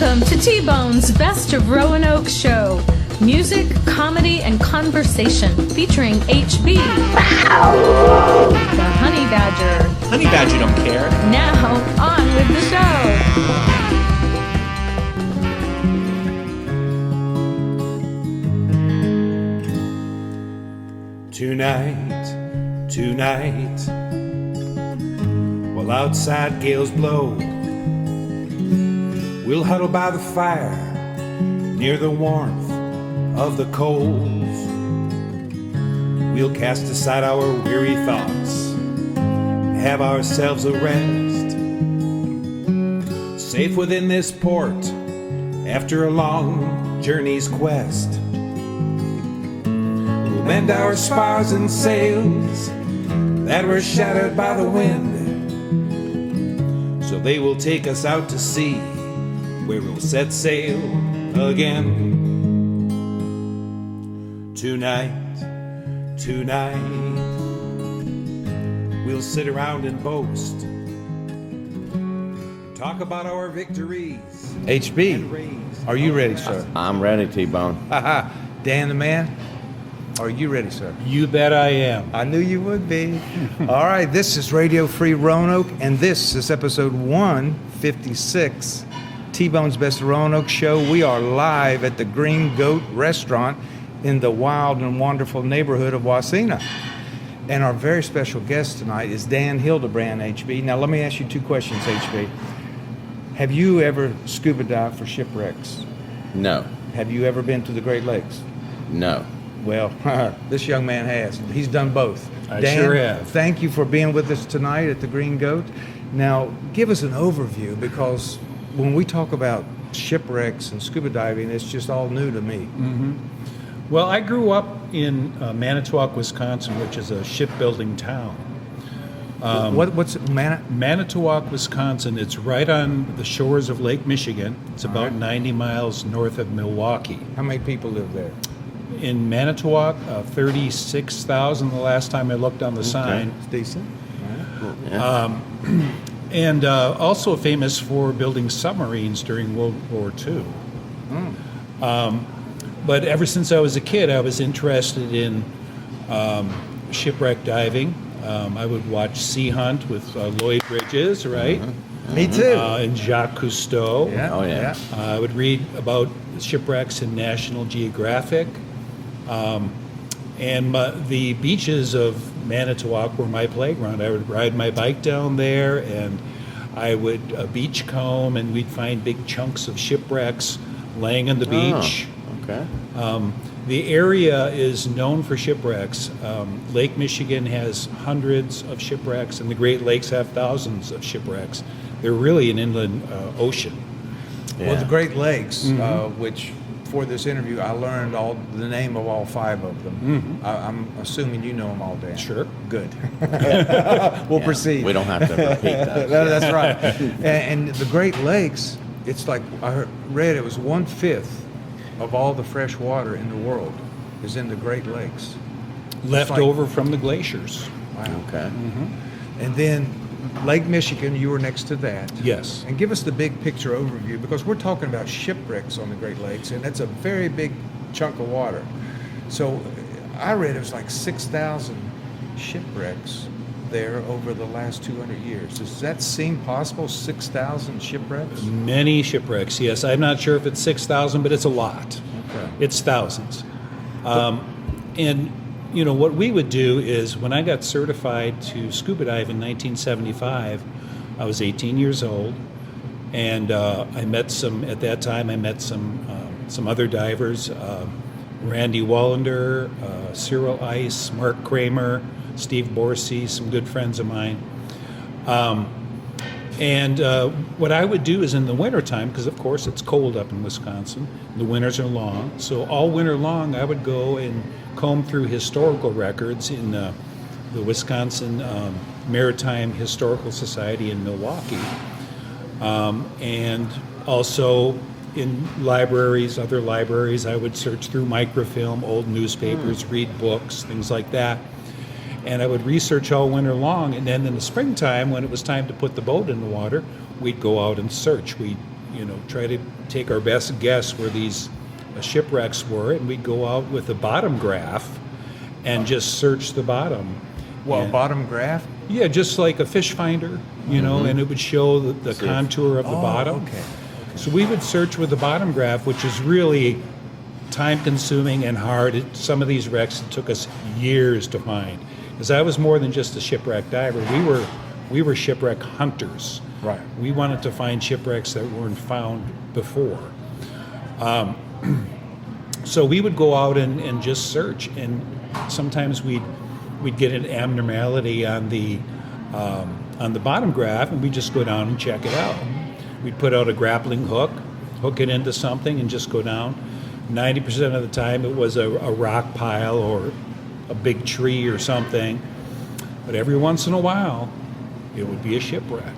Welcome to T-Bone's Best of Roanoke show. Music, comedy, and conversation featuring HB, the Honey Badger. Honey Badger don't care. Now, on with the show. Tonight, while outside gales blow, we'll huddle by the fire near the warmth of the coals. We'll cast aside our weary thoughts, have ourselves a rest, safe within this port after a long journey's quest. We'll mend our spars and sails that were shattered by the wind, so they will take us out to sea, where we'll set sail again. Tonight, we'll sit around and boast, talk about our victories. HB, are you ready, sir? I'm ready, T-Bone. Dan the man, are you ready, sir? You bet I am. I knew you would be. All right, this is Radio Free Roanoke, and this is episode 156, T-Bone's Best of Roanoke show. We are live at the Green Goat Restaurant in the wild and wonderful neighborhood of Wasena. And our very special guest tonight is Dan Hildebrand, HB. Now, let me ask you two questions, HB. Have you ever scuba dived for shipwrecks? No. Have you ever been to the Great Lakes? No. Well, this young man has. He's done both. I Dan, sure have. Thank you for being with us tonight at the Green Goat. Now, give us an overview, because when we talk about shipwrecks and scuba diving, it's just all new to me. Mm-hmm. Well, I grew up in Manitowoc, Wisconsin, which is a shipbuilding town. What's Manitowoc, Wisconsin? It's right on the shores of Lake Michigan. It's about 90 miles north of Milwaukee. How many people live there? In Manitowoc, 36,000 the last time I looked on the sign. It's decent. Yeah. And also famous for building submarines during World War II. But ever since I was a kid, I was interested in shipwreck diving. I would watch Sea Hunt with Lloyd Bridges, right? Mm-hmm. Me too. And Jacques Cousteau. Yeah. Oh, yeah. I would read about shipwrecks in National Geographic. And the beaches of Manitowoc were my playground. I would ride my bike down there, and I would beachcomb, and we'd find big chunks of shipwrecks laying on the beach. Okay. The area is known for shipwrecks. Lake Michigan has hundreds of shipwrecks, and the Great Lakes have thousands of shipwrecks. They're really an inland ocean. Well, the Great Lakes, which for this interview I learned the name of all 5 of them. I'm assuming you know them all, Dan. Sure. Good. We'll proceed. We don't have to repeat that. No, that's right. And the Great Lakes, it's like I read it was 1/5 of all the fresh water in the world is in the Great Lakes. Left over from the glaciers. Wow. Okay. And then Lake Michigan, you were next to that. Yes. And give us the big picture overview, because we're talking about shipwrecks on the Great Lakes, and that's a very big chunk of water. So I read it was like 6,000 shipwrecks there over the last 200 years. Does that seem possible, 6,000 shipwrecks? Many shipwrecks, yes. I'm not sure if it's 6,000, but it's a lot. Okay. It's thousands. And, you know, what we would do is when I got certified to scuba dive in 1975, I was 18 years old, and I met some other divers, Randy Wallander, Cyril Ice, Mark Kramer, Steve Borsey, some good friends of mine. And what I would do is in the wintertime, because of course it's cold up in Wisconsin, the winters are long, so all winter long I would go and comb through historical records in the Wisconsin Maritime Historical Society in Milwaukee, and also in libraries, other libraries. I would search through microfilm, old newspapers, read books, things like that. And I would research all winter long, and then in the springtime, when it was time to put the boat in the water, we'd go out and search. We'd try to take our best guess where these shipwrecks were, and we'd go out with a bottom graph and just search the bottom. Well, And- bottom graph? Yeah, just like a fish finder, and it would show the contour of the bottom. Okay. So we would search with the bottom graph, which is really time-consuming and hard. Some of these wrecks it took us years to find, because I was more than just a shipwreck diver. We were shipwreck hunters. Right. We wanted to find shipwrecks that weren't found before. So we would go out and just search, and sometimes we'd get an abnormality on the bottom graph, and we'd just go down and check it out. We'd put out a grappling hook it into something, and just go down. 90% of the time it was a rock pile or a big tree or something, but every once in a while it would be a shipwreck.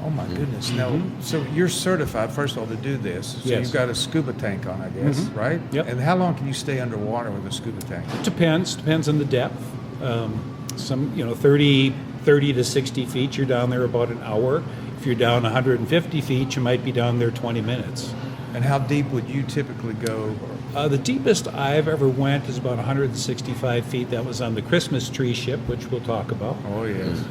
Oh my goodness! Now, so you're certified first of all to do this. So Yes. you've got a scuba tank on, I guess, right? Yep. And how long can you stay underwater with a scuba tank? Depends on the depth. Some 30 to 60 feet, you're down there about an hour. If you're down 150 feet, you might be down there 20 minutes. And how deep would you typically go? The deepest I've ever went is about 165 feet. That was on the Christmas tree ship, which we'll talk about. Oh yes.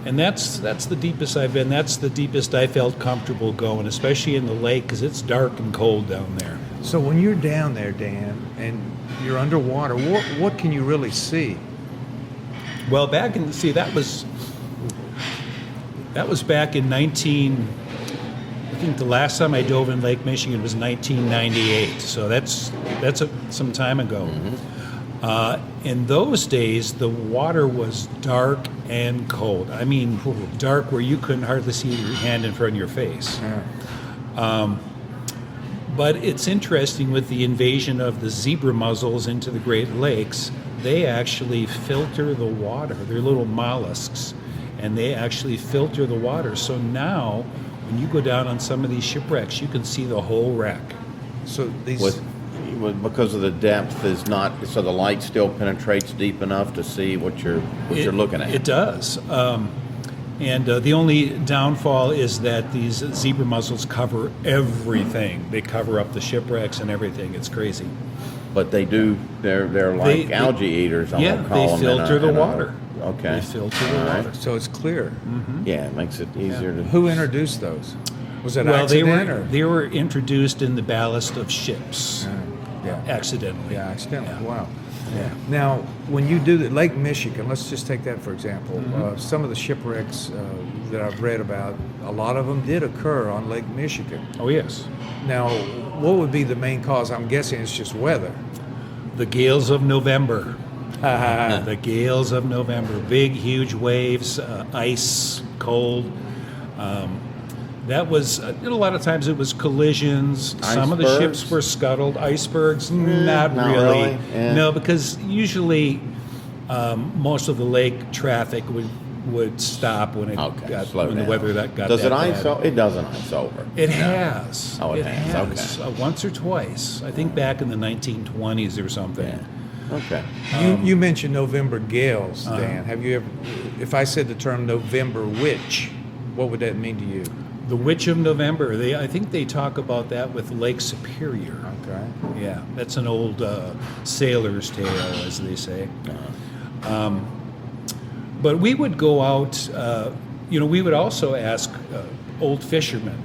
And that's the deepest I've been. That's the deepest I felt comfortable going, especially in the lake, because it's dark and cold down there. So when you're down there, Dan, and you're underwater, what can you really see? Well, that was back in I think the last time I dove in Lake Michigan was 1998. So that's some time ago. In those days, the water was dark and cold. I mean, dark where you couldn't hardly see your hand in front of your face. But it's interesting with the invasion of the zebra mussels into the Great Lakes, they actually filter the water. They're little mollusks, and they actually filter the water. So now, when you go down on some of these shipwrecks, you can see the whole wreck. So these. Because of the depth is not, so the light still penetrates deep enough to see what you're looking at. It does. And the only downfall is that these zebra mussels cover everything. They cover up the shipwrecks and everything. It's crazy. But they do. They're like algae eaters. I Yeah, won't call they them filter the water. Okay. They filter the All right. water. So it's clear. Yeah, it makes it easier to. Who introduced those? Was it Well, accident they were introduced in the ballast of ships, Yeah. accidentally. Yeah, accidentally. Yeah. Wow. Yeah. Now, when you do the Lake Michigan, let's just take that for example. Some of the shipwrecks that I've read about, a lot of them did occur on Lake Michigan. Oh yes, Now, what would be the main cause? I'm guessing it's just weather. the gales of November. The gales of November, big, huge waves, ice, cold. That was a lot of times it was collisions. Some of the Icebergs? ships were scuttled. Icebergs, not not really. really, yeah. No, because usually most of the lake traffic would stop when it got slow when down. the weather got Does that it ice? bad. It doesn't ice over. It has. Oh, it has. Okay. Once or twice. I think back in the 1920s or something. Yeah. Okay. You mentioned November gales, Dan. Have you ever, if I said the term November witch, what would that mean to you? The Witch of November. I think they talk about that with Lake Superior. Okay. Yeah, that's an old sailor's tale, as they say. But we would go out, we would also ask old fishermen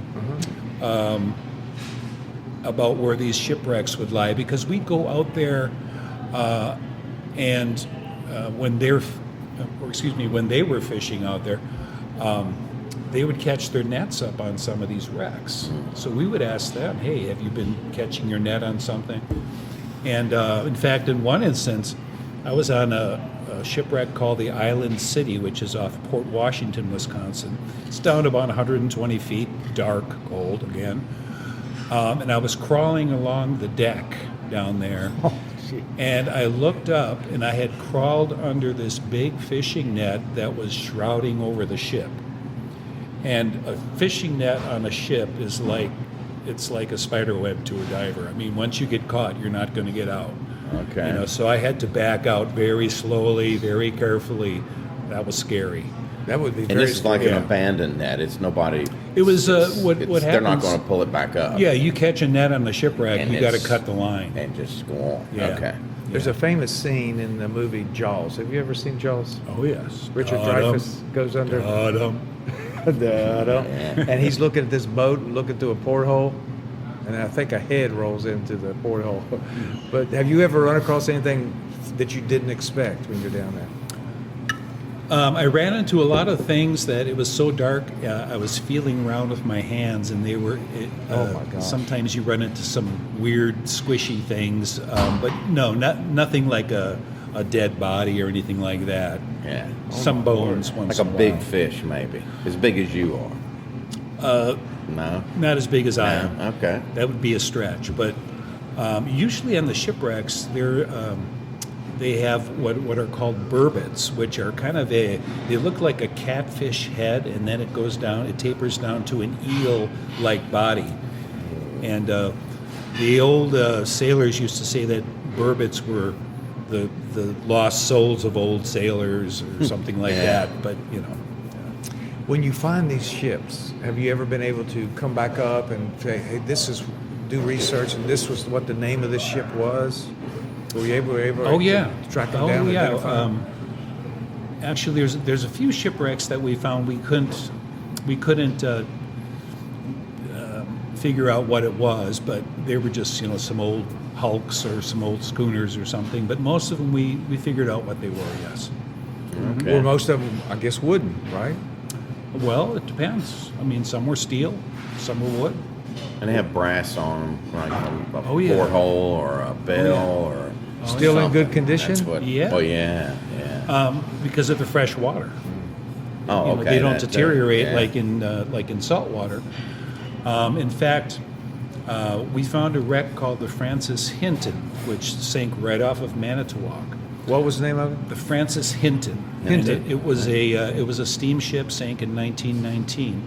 about where these shipwrecks would lie, because we'd go out there and when they were fishing out there, they would catch their nets up on some of these wrecks. So we would ask them, hey, have you been catching your net on something? And in fact, in one instance, I was on a shipwreck called the Island City, which is off Port Washington, Wisconsin. It's down about 120 feet, dark, cold again. And I was crawling along the deck down there. And I looked up, and I had crawled under this big fishing net that was shrouding over the ship. And a fishing net on a ship is like a spider web to a diver. I mean, once you get caught, you're not going to get out. Okay. So I had to back out very slowly, very carefully. That was scary. That would be And very this is like an Yeah. abandoned net. It's nobody. It was what happens. They're not going to pull it back up. Yeah, you catch a net on the shipwreck, And you got to it's- cut the line. And just go on. Yeah. Okay. There's a famous scene in the movie Jaws. Have you ever seen Jaws? Oh yes, Richard Got 'em. Dreyfuss goes under. Got 'em. And he's looking at this boat and looking through a porthole, and I think a head rolls into the porthole. But have you ever run across anything that you didn't expect when you're down there? I ran into a lot of things that it was so dark. I was feeling around with my hands, and they were. Oh my gosh. Sometimes you run into some weird, squishy things, but no, nothing like a dead body or anything like that. Yeah. Some bones once Like a in big while. fish, maybe. As big as you are. No? Not as big as I am. No? Okay. That would be a stretch, but usually on the shipwrecks, they have what are called burbets, which are kind of they look like a catfish head, and then it goes down, it tapers down to an eel-like body. And the old sailors used to say that burbets were the lost souls of old sailors or something like Yeah. that. But When you find these ships, have you ever been able to come back up and say, "Hey, do research, and this was what the name of this ship was"? Were you able oh to yeah, track them down? And yeah. identify them? Actually, there's a few shipwrecks that we found we couldn't figure out what it was, but they were just some old hulks or some old schooners or something. But most of them we figured out what they were. Yes. Okay. Well, most of them, I guess, wooden, right? Well, it depends. I mean, some were steel, some were wood. And they have brass on them, like a Oh, yeah. porthole or a bell or Still in good something. condition? That's what, Yeah. Oh, yeah, yeah. Because of the fresh water. Oh, okay. They don't that- deteriorate yeah. like in salt water. In fact, we found a wreck called the Francis Hinton, which sank right off of Manitowoc. What was the name of it? The Francis Hinton. Hinton. And it was a steamship, sank in 1919.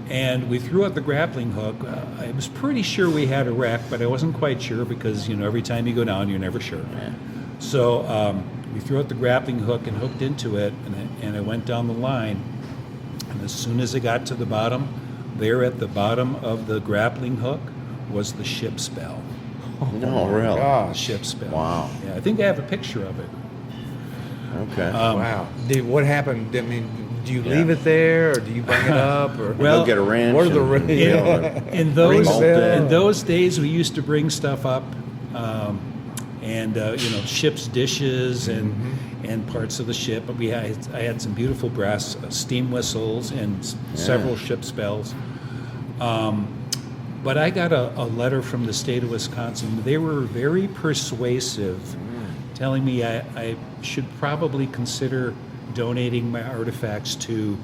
And we threw out the grappling hook. I was pretty sure we had a wreck, but I wasn't quite sure because every time you go down, you're never sure. Yeah. So we threw out the grappling hook and hooked into it, and I went down the line. And as soon as I got to the bottom, there at the bottom of the grappling hook was the ship's bell. No, really? The Gosh. ship's bell. Wow. Yeah, I think I have a picture of it. Okay. Wow. What happened? I mean, do you Yeah. leave it there, or do you bring it up? Or Well, Go get a wrench. what are the and- wrench- and- In Bring those the bell. in those days, we used to bring stuff up, and ship's dishes and parts of the ship. But I had some beautiful brass steam whistles and several ship's bells. But I got a letter from the state of Wisconsin. They were very persuasive, telling me I should probably consider donating my artifacts to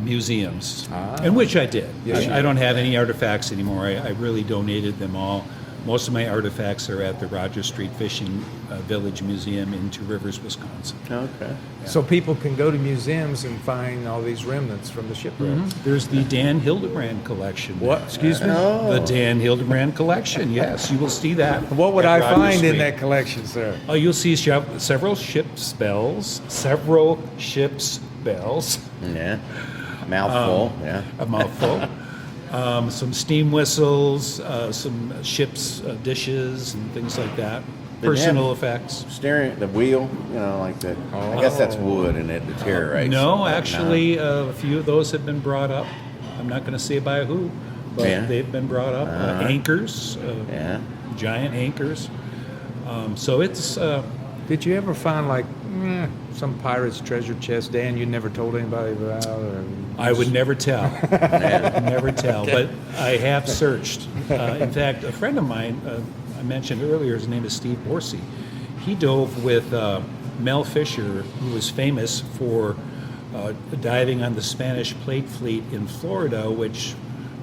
museums, and which I did. Yes, you I don't have any artifacts anymore. I really donated them all. Most of my artifacts are at the Rogers Street Fishing Village Museum in Two Rivers, Wisconsin. Okay. So people can go to museums and find all these remnants from the shipwrecks. There's the Dan Hildebrand collection. What? Excuse me? The Dan Hildebrand collection, yes. You will see that. What would at I Rogers find Street. in that collection, sir? Oh, you'll see several ship's bells, Yeah. Mouthful. Yeah. a mouthful, some steam whistles, some ship's dishes and things like that, they personal have- effects. Steering the wheel, like that. I guess that's wood and it deteriorates. No, actually, a few of those have been brought up. I'm not going to say by who, but Yeah. they've been brought up. Anchors, Yeah. giant anchors. So it's Did you ever find some pirate's treasure chest, Dan, you never told anybody about? Or I would never tell. Never tell. But I have searched. In fact, a friend of mine, I mentioned earlier, his name is Steve Borsey. He dove with Mel Fisher, who was famous for diving on the Spanish plate fleet in Florida, which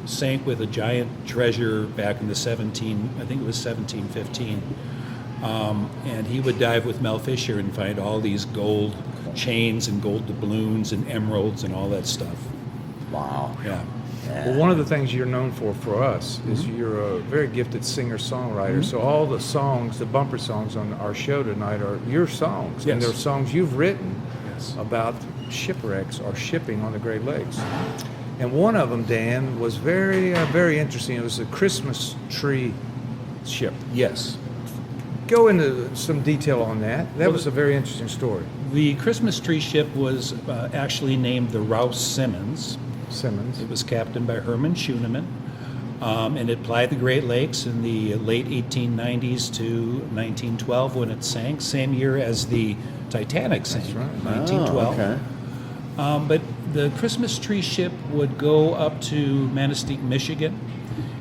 sank with a giant treasure back in the 1715. And he would dive with Mel Fisher and find all these gold chains and gold doubloons and emeralds and all that stuff. Wow. Yeah. Well, one of the things you're known for us, is you're a very gifted singer-songwriter. So all the songs, the bumper songs on our show tonight are your songs. And Yes. they're songs you've written Yes. about shipwrecks or shipping on the Great Lakes. And one of them, Dan, was very, very interesting. It was a Christmas tree ship. Yes. Go into some detail on that. That was a very interesting story. The Christmas tree ship was actually named the Rouse Simmons. It was captained by Herman Schuneman, and it plied the Great Lakes in the late 1890s to 1912 when it sank, same year as the Titanic sank, That's right. 1912. Okay. But the Christmas tree ship would go up to Manistee, Michigan,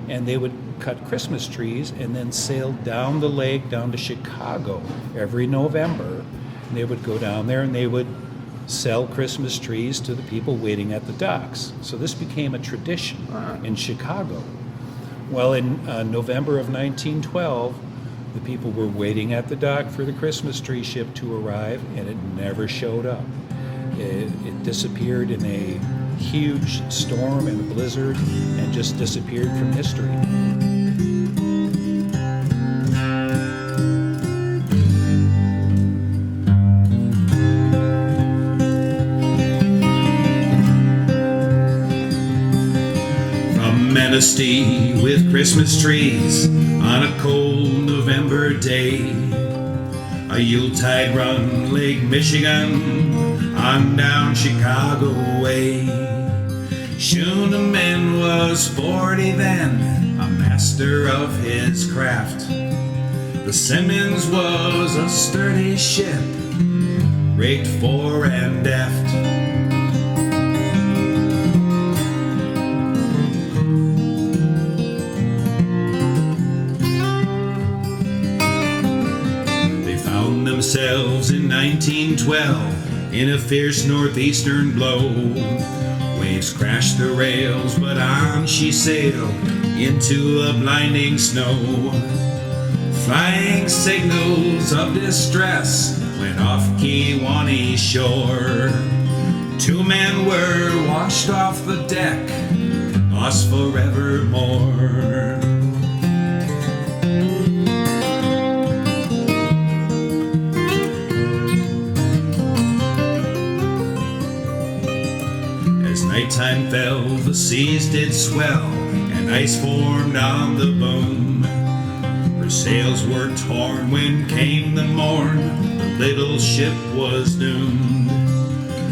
and they would cut Christmas trees and then sail down the lake down to Chicago every November. And they would go down there and they would sell Christmas trees to the people waiting at the docks. So this became a tradition in Chicago. Well, in November of 1912, the people were waiting at the dock for the Christmas tree ship to arrive, and it never showed up. It disappeared in a huge storm and a blizzard and just disappeared from history. From Manistee with Christmas trees on a cold November day, a Yuletide run Lake Michigan on down Chicago way. Schuneman was 40 then, a master of his craft. The Simmons was a sturdy ship, rigged fore and aft. They found themselves in 1912 in a fierce northeastern blow. Waves crashed the rails, but on she sailed into a blinding snow. Flying signals of distress went off Kewaunee shore. 2 men were washed off the deck, lost forevermore. As nighttime fell, the seas did swell, and ice formed on the boom. Her sails were torn when came the morn, the little ship was doomed.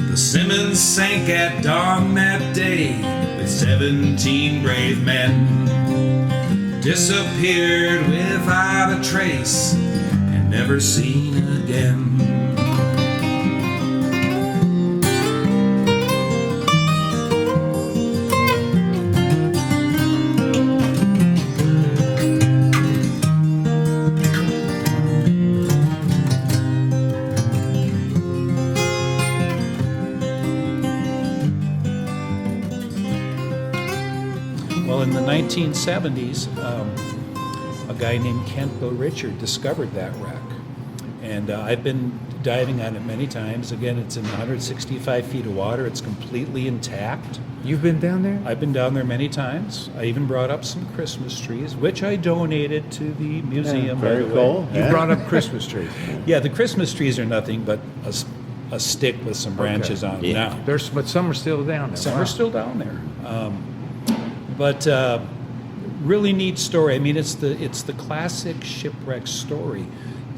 The Simmons sank at dawn that day with 17 brave men. Disappeared without a trace and never seen again. Well, in the 1970s, a guy named Kent Bill Richard discovered that wreck. And I've been diving on it many times. Again, it's in 165 feet of water. It's completely intact. You've been down there? I've been down there many times. I even brought up some Christmas trees, which I donated to the museum. Very by the cool. way. You brought up Christmas trees. Yeah, the Christmas trees are nothing but a stick with some branches on them Yeah. now. But some are still down there. Some Wow. are still down there. But really neat story. I mean, it's the classic shipwreck story.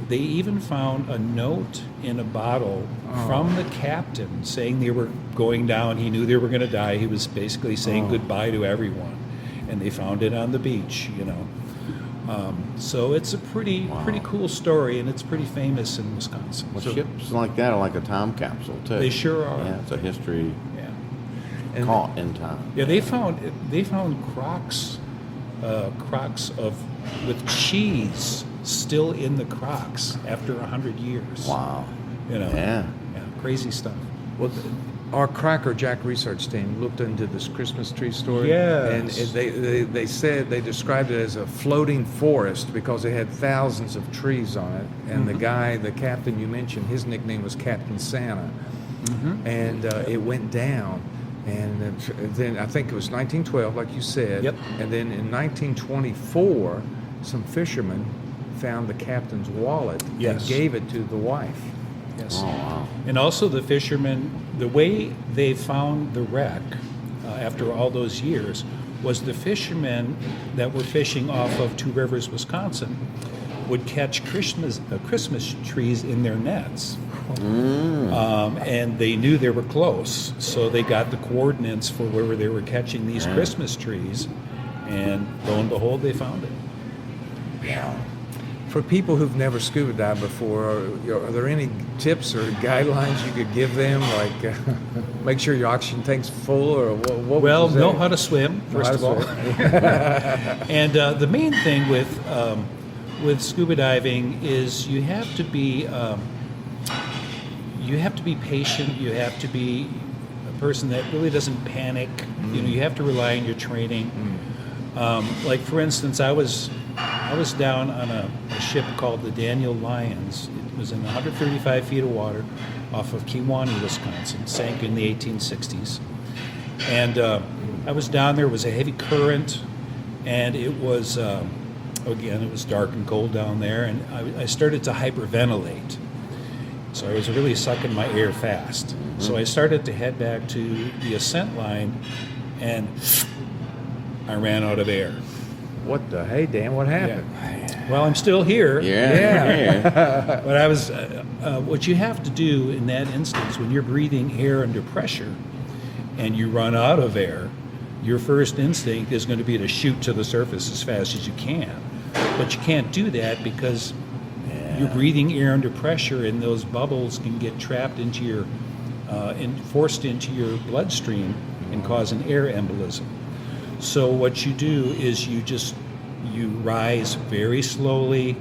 They even found a note in a bottle from the captain saying they were going down. He knew they were going to die. He was basically saying goodbye to everyone. And they found it on the beach, you know. So it's a pretty cool story, and it's pretty famous in Wisconsin. Well, So ships like that are like a time capsule too. they sure are. Yeah, it's a history Yeah. caught in time. Yeah, they found crocks with cheese still in the crocks after 100 years. Wow. You know. Yeah. Yeah, crazy stuff. Well, our Cracker Jack research team looked into this Christmas tree story. Yes. And they said, they described it as a floating forest because it had thousands of trees on it. And the captain you mentioned, his nickname was Captain Santa. And it went down. And then I think it was 1912, like you said. Yep. And then in 1924, some fishermen found the captain's wallet Yes. and gave it to the wife. Yes. Oh, wow. And also the fishermen, the way they found the wreck after all those years was the fishermen that were fishing off of Two Rivers, Wisconsin, would catch Christmas trees in their nets. And they knew they were close, so they got the coordinates for where they were catching these Christmas trees, and lo and behold, they found it. Yeah. For people who've never scuba dived before, are there any tips or guidelines you could give them? Like, make sure your oxygen tank's full, or what? Well, would you know say? how to swim, first of all. And the main thing with scuba diving is you have to be patient. You have to be a person that really doesn't panic. You know, you have to rely on your training. Like for instance, I was down on a ship called the Daniel Lyons. It was in 135 feet of water off of Kewaunee, Wisconsin. Sank in the 1860s. And I was down there. It was a heavy current, and it was again, it was dark and cold down there. And I started to hyperventilate. So I was really sucking my air fast. So I started to head back to the ascent line, and I ran out of air. What the? Hey, Dan, what happened? Yeah. Well, I'm still here. Yeah. But I was. What you have to do in that instance, when you're breathing air under pressure, and you run out of air, your first instinct is going to be to shoot to the surface as fast as you can. But you can't do that because you're breathing air under pressure, and those bubbles can get trapped into your, forced into your bloodstream and cause an air embolism. So what you do is you rise very slowly,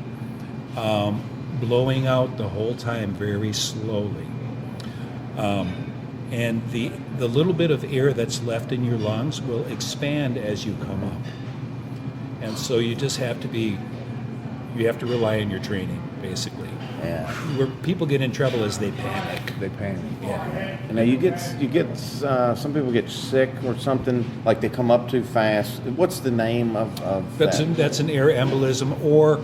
blowing out the whole time very slowly. And the little bit of air that's left in your lungs will expand as you come up. And so you just have to you have to rely on your training, basically. Yeah. Where people get in trouble is they panic. They panic. Yeah. And now you get some people get sick or something, like they come up too fast. What's the name of That's that? an air embolism, or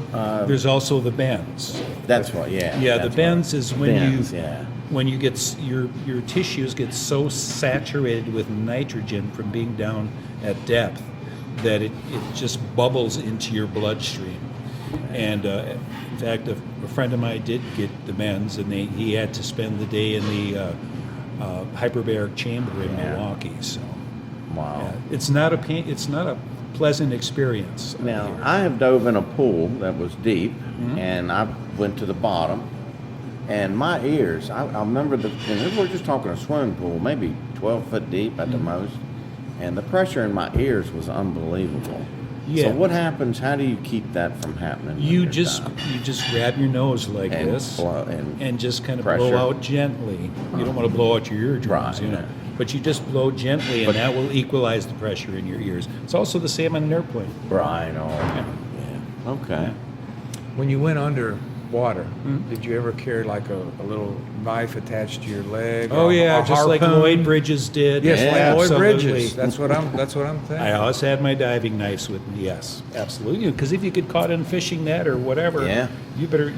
there's also the bends. That's what. Yeah. Yeah, the that's bends what- is when bends, you Yeah. when you get your tissues get so saturated with nitrogen from being down at depth that it just bubbles into your bloodstream. And in fact, a friend of mine did get the bends, and he had to spend the day in the hyperbaric chamber in Milwaukee. So Wow. it's not a pleasant experience. Now, here. I have dove in a pool that was deep, and I went to the bottom, and my ears, I remember and we're just talking a swimming pool, maybe 12 foot deep at the most, and the pressure in my ears was unbelievable. Yeah. So what happens? How do you keep that from happening? when You you're just diving? grab your nose like And this blow- and just kind of pressure. blow out gently. You don't want to blow out your eardrums, Right, you know. yeah. But you just blow gently, and that will equalize the pressure in your ears. It's also the same on an airplane. Right. Yeah. Okay. When you went under water, did you ever carry like a little knife attached to your leg? Oh or yeah, a just like harpoon? Lloyd Bridges did. Yes, Yeah, like Lloyd absolutely. Bridges. That's what I'm thinking. I always had my diving knives with me. Yes, absolutely. Because if you get caught in a fishing net or whatever, Yeah. you're going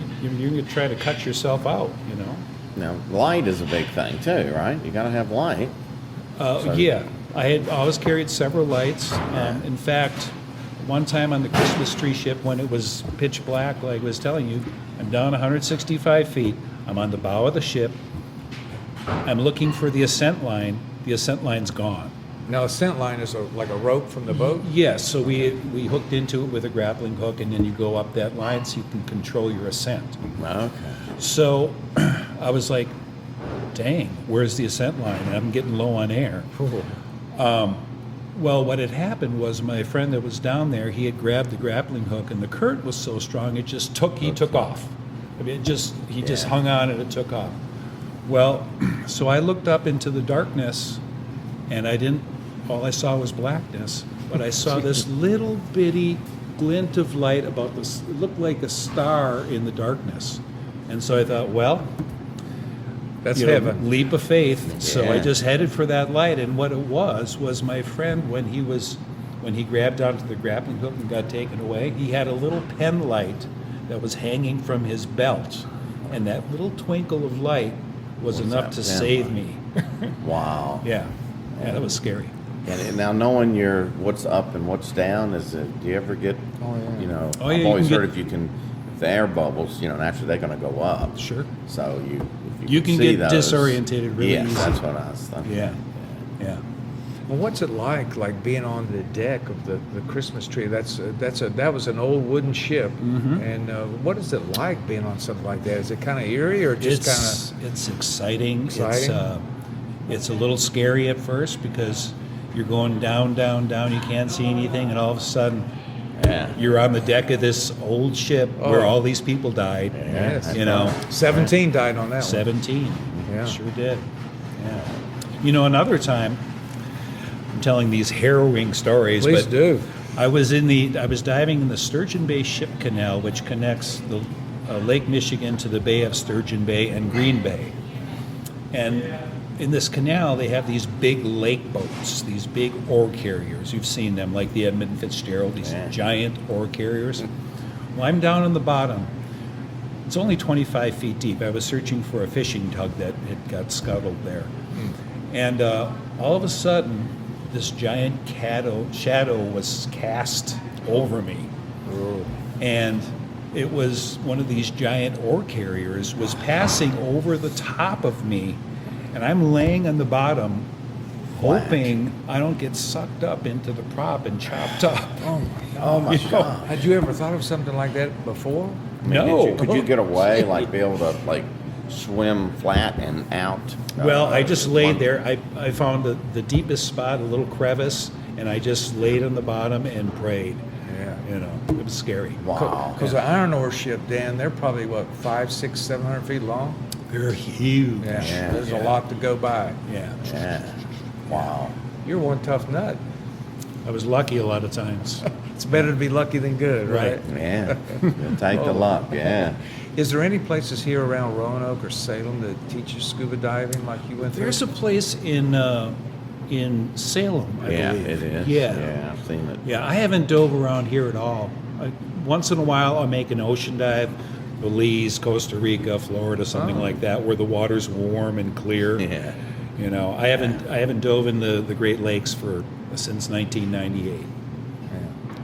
to try to cut yourself out. You know. Now, light is a big thing too, right? You got to have light. Yeah, I had always carried several lights. In fact, one time on the Christmas tree ship when it was pitch black, like I was telling you, I'm down 165 feet. I'm on the bow of the ship. I'm looking for the ascent line. The ascent line's gone. Now, a scent line is like a rope from the boat? Yes, so we hooked into it with a grappling hook, and then you go up that line so you can control your ascent. Okay. So I was like, dang, where's the ascent line? And I'm getting low on air. Well, what had happened was my friend that was down there, he had grabbed the grappling hook, and the current was so strong, it just he took off. I mean, he just hung on and it took off. Well, so I looked up into the darkness, and all I saw was blackness, but I saw this little bitty glint of light it looked like a star in the darkness. And so I thought, well, That's you know, heaven. leap of faith. So I Yeah. just headed for that light, and what it was my friend when he grabbed onto the grappling hook and got taken away, he had a little pen light that was hanging from his belt, and that little twinkle of light was enough to that? save me. Wow. Yeah, that was scary. And now knowing what's up and what's down, do you ever get, you know, Oh, yeah, I've you always can heard if the air bubbles, you know, naturally they're going to go up. Sure. So if You can see get those, disorientated really yes, easy. that's what I was thinking. Yeah. Well, what's it like being on the deck of the Christmas tree? That was an old wooden ship, and what is it like being on something like that? Is it kind of eerie or just kind It's exciting. Exciting? It's a little scary at first because you're going down, down, down. You can't see anything, and all of a sudden, you're on the deck of this old ship where all these people died. Yes. You know, 17 died on that 17. Yeah. Sure did. Yeah. You know, another time, I'm telling these harrowing stories. Please but do. I was diving in the Sturgeon Bay Ship Canal, which connects the Lake Michigan to the Bay of Sturgeon Bay and Green Bay. And in this canal, they have these big lake boats, these big ore carriers. You've seen them, like the Edmund Fitzgerald, these giant ore carriers. Well, I'm down on the bottom. It's only 25 feet deep. I was searching for a fishing tug that had got scuttled there. And all of a sudden, this giant shadow was cast over me. And it was one of these giant ore carriers was passing over the top of me. And I'm laying on the bottom, hoping I don't get sucked up into the prop and chopped up. Oh my God. Had you ever thought of something like that before? I mean, No. Could you get away, like be able to like swim flat and out? Well, I just laid there. I found the deepest spot, a little crevice, and I just laid on the bottom and prayed. Yeah. You know, it was scary. Wow. Because the iron ore ship, Dan, they're probably, 500, 600, 700 feet long? They're huge. Yeah. There's a lot to go by. Yeah. Yeah. Wow. You're one tough nut. I was lucky a lot of times. It's better to be lucky than good, right? Yeah. You'll take the luck. Yeah. Is there any places here around Roanoke or Salem that teach you scuba diving like you went through? There's a place in Salem, I believe. It is. Yeah. Yeah, I've seen it. Yeah, I haven't dove around here at all. Once in a while, I'll make an ocean dive, Belize, Costa Rica, Florida, something like that, where the water's warm and clear. Yeah. You know, I haven't dove in the Great Lakes since 1998.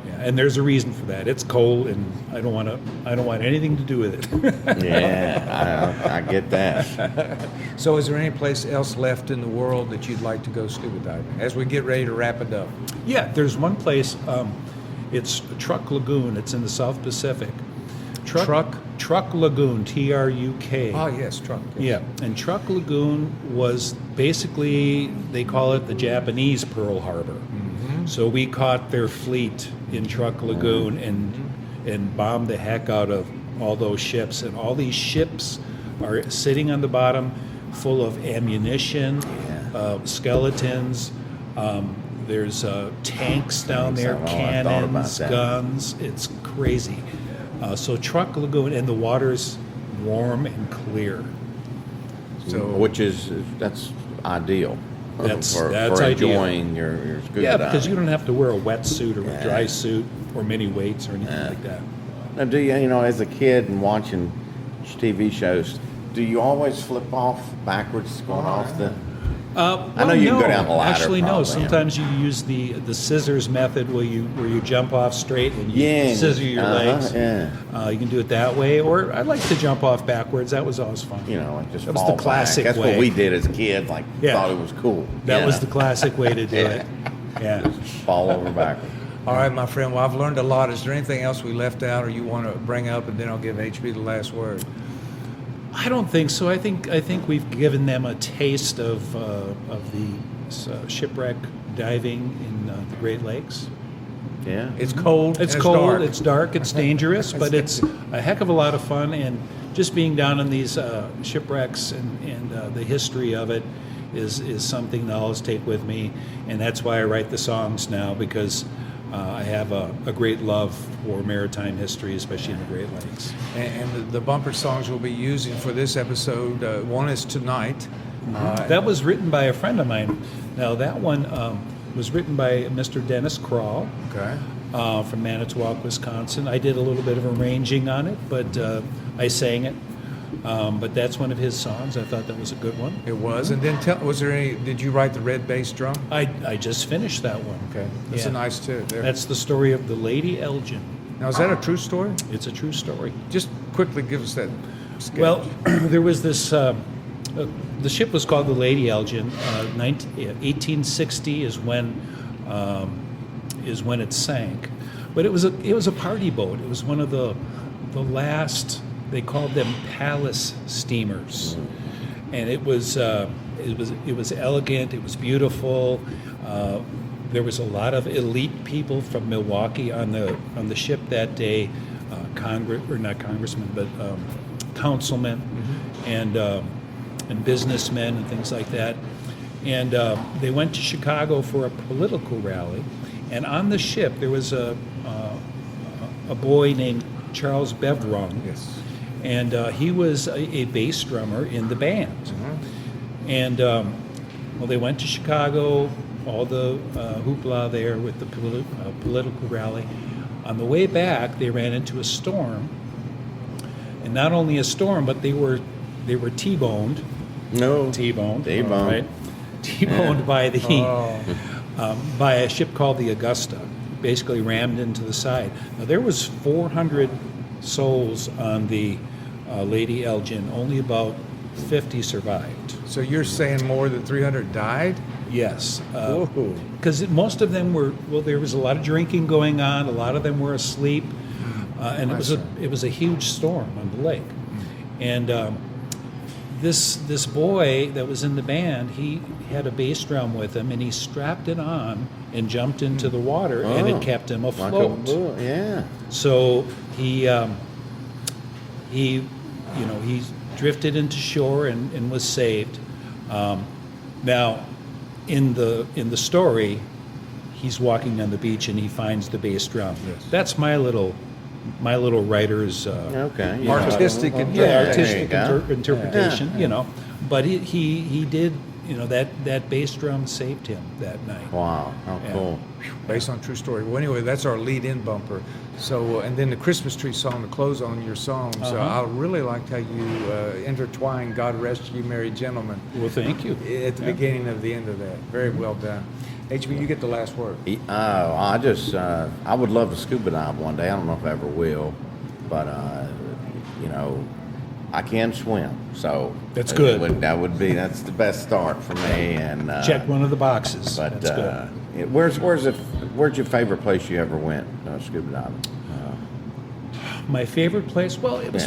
Yeah, and there's a reason for that. It's cold, and I don't want anything to do with it. Yeah, I get that. So is there any place else left in the world that you'd like to go scuba diving as we get ready to wrap it up? Yeah, there's one place. It's Truck Lagoon. It's in the South Pacific. Truck Lagoon, Truk. Oh, yes, truck. Yeah, and Truck Lagoon was basically, they call it the Japanese Pearl Harbor. So we caught their fleet in Truck Lagoon and bombed the heck out of all those ships. And all these ships are sitting on the bottom full of ammunition, skeletons. There's tanks down there, I thought about cannons, that. guns. It's crazy. So Truck Lagoon, and the water's warm and clear. So, that's ideal. That's for ideal. enjoying your scuba Yeah, diving. because you don't have to wear a wetsuit or a dry suit or many weights or anything like that. Now, do you know, as a kid and watching TV shows, do you always flip off backwards going off the? I know you can go down the ladder. Actually, no. probably. Sometimes you use the scissors method where you jump off straight and you Yeah. scissor your legs. Yeah. You can do it that way, or I'd like to jump off backwards. That was always fun. You know, like just That was fall the classic back. That's way. what we did as kids. Like, Yeah. thought it was cool. That you was know? the classic way to do it. Yeah. Fall over backwards. All right, my friend. Well, I've learned a lot. Is there anything else we left out or you want to bring up, and then I'll give HB the last word? I don't think so. I think we've given them a taste of the shipwreck diving in the Great Lakes. Yeah. It's cold. It's and cold, dark. it's dark, it's dangerous, but it's a heck of a lot of fun. And just being down in these shipwrecks and the history of it is something that I'll always take with me. And that's why I write the songs now, because I have a great love for maritime history, especially in the Great Lakes. And the bumper songs we'll be using for this episode, one is Tonight. That was written by a friend of mine. Now, that one was written by Mr. Dennis Kral. Okay. From Manitowoc, Wisconsin. I did a little bit of arranging on it, but I sang it. But that's one of his songs. I thought that was a good one. It was. And then was there any, did you write the red bass drum? I just finished that one. Okay. That's a nice tune. That's the story of the Lady Elgin. Now, is that a true story? It's a true story. Just quickly give us that sketch. Well, there was this, the ship was called the Lady Elgin. 1860 is when it sank. But it was a party boat. It was one of the last, they called them palace steamers. And it was elegant, it was beautiful. There was a lot of elite people from Milwaukee on the ship that day, councilmen and businessmen and things like that. And they went to Chicago for a political rally. And on the ship there was a boy named Charles Bevrong. Yes. And he was a bass drummer in the band. And they went to Chicago, all the hoopla there with the political rally. On the way back, they ran into a storm, and not only a storm, but they were T-boned. No. T-boned. T-boned. Right? T-boned by by a ship called the Augusta, basically rammed into the side. Now there was 400 souls on the Lady Elgin. Only about 50 survived. So you're saying more than 300 died? Yes, because most of them were. Well, there was a lot of drinking going on. A lot of them were asleep, and it was a huge storm on the lake. And this boy that was in the band, he had a bass drum with him, and he strapped it on and jumped into the water, and it kept him afloat. Yeah. So he drifted into shore and was saved. Now, in the story, he's walking on the beach and he finds the bass drum. Yes. That's my little writer's artistic interpretation. Yeah. But he did. That bass drum saved him that night. Wow, how cool. Based on true story. Well, anyway, that's our lead-in bumper. So, and then the Christmas tree song to close on your song. So I really liked how you intertwined "God Rest You Merry Gentlemen." Well, thank you. At the beginning of the end of that. Very well done. HB, you get the last word. I would love to scuba dive one day. I don't know if I ever will, but I can swim, so that's good. That's the best start for me. And check one of the boxes. But that's good. Where's your favorite place you ever went scuba diving? My favorite place? Well, it was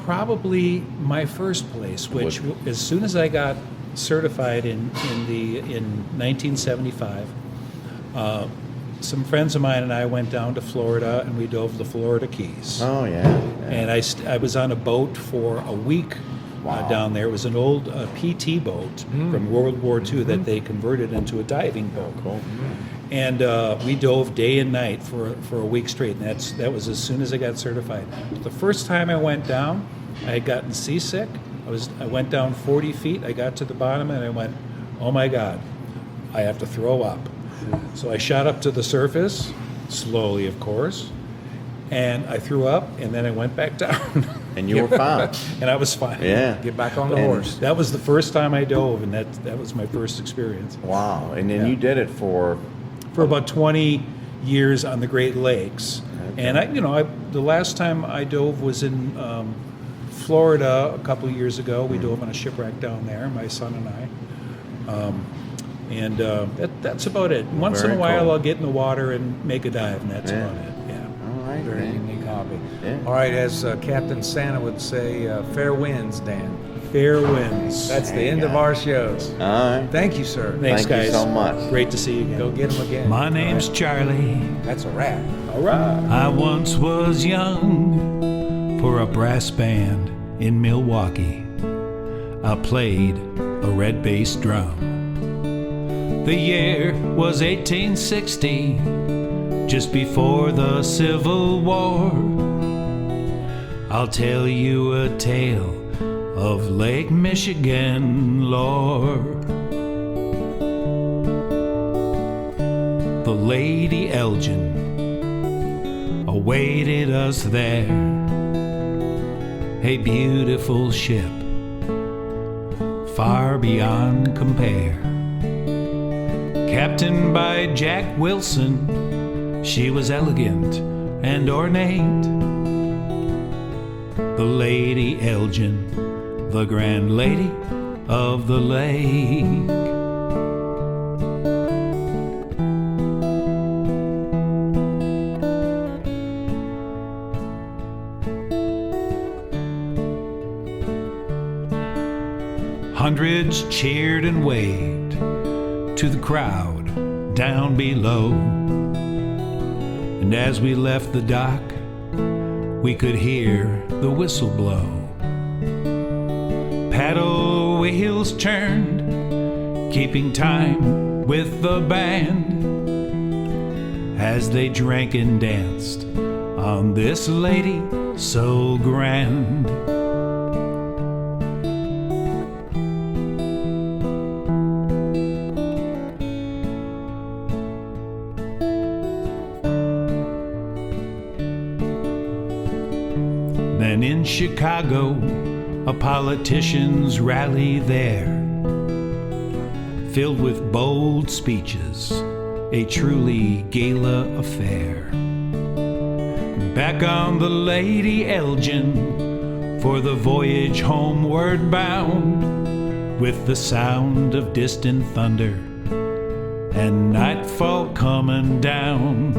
probably my first place, which as soon as I got certified in 1975, some friends of mine and I went down to Florida and we dove the Florida Keys. Oh yeah. And I was on a boat for a week down there. It was an old PT boat from World War II that they converted into a diving boat. Cool. And we dove day and night for a week straight, and that was as soon as I got certified. The first time I went down, I had gotten seasick. I went down 40 feet. I got to the bottom, and I went, "Oh my God, I have to throw up." So I shot up to the surface, slowly, of course, and I threw up, and then I went back down. And you were fine. And I was fine. Yeah. Get back on the horse. That was the first time I dove, and that was my first experience. Wow. And then you did it for about 20 years on the Great Lakes. Okay. And the last time I dove was in Florida a couple of years ago. We dove on a shipwreck down there, my son and I. That's about it. Once in a while, cool. I'll get in the water and make a dive, and that's about it. Yeah. All right. Very man. unique hobby. Yeah. All right, as Captain Santa would say, fair winds, Dan. Fair winds. That's the end of our show. All right. Thank you, sir. Thanks, Thank guys. you so much. Great to see you again. Go get them again. My name's Charlie. That's a wrap. All right. I once was young for a brass band in Milwaukee. I played a red bass drum. The year was 1860, just before the Civil War. I'll tell you a tale of Lake Michigan lore. The Lady Elgin awaited us there, a beautiful ship, far beyond compare. Captained by Jack Wilson, she was elegant and ornate. The Lady Elgin, the grand lady of the lake. Hundreds cheered and waved to the crowd down below. And as we left the dock, we could hear the whistle blow. Paddle wheels turned, keeping time with the band, as they drank and danced on this lady so grand. Then in Chicago, a politician's rally there, filled with bold speeches, a truly gala affair. Back on the Lady Elgin, for the voyage homeward bound, with the sound of distant thunder and nightfall coming down.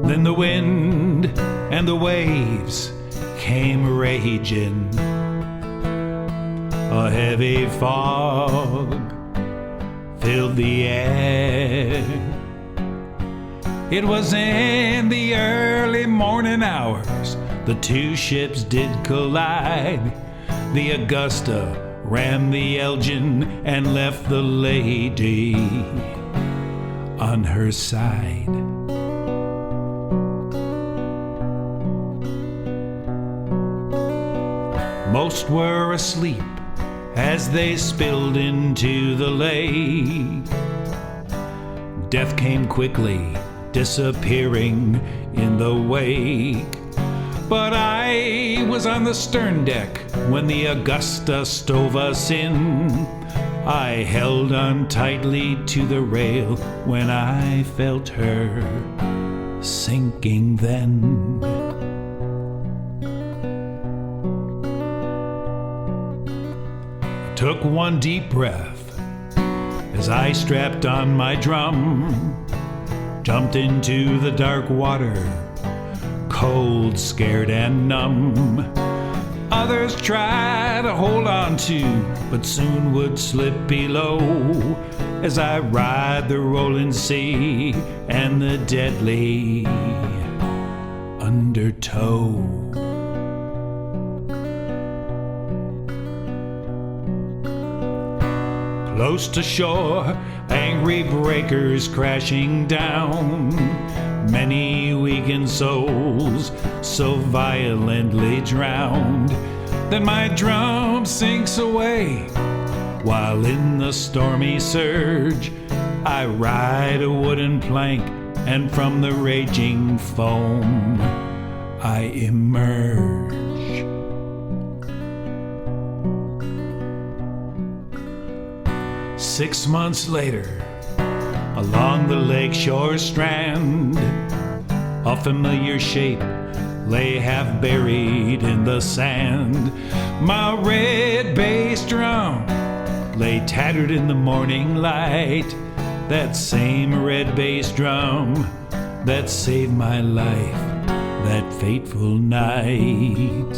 Then the wind and the waves came raging, a heavy fog filled the air. It was in the early morning hours the two ships did collide. The Augusta rammed the Elgin and left the lady on her side. Most were asleep as they spilled into the lake. Death came quickly, disappearing in the wake. But I was on the stern deck when the Augusta stove us in. I held on tightly to the rail when I felt her sinking then. Took one deep breath as I strapped on my drum, jumped into the dark water, cold, scared, and numb. Others tried to hold on to, but soon would slip below as I ride the rolling sea and the deadly undertow. Close to shore, angry breakers crashing down. Many weakened souls so violently drowned. Then my drum sinks away, while in the stormy surge I ride a wooden plank, and from the raging foam I emerge. 6 months later, along the lakeshore strand, a familiar shape lay half buried in the sand. My red bass drum lay tattered in the morning light, that same red bass drum that saved my life that fateful night.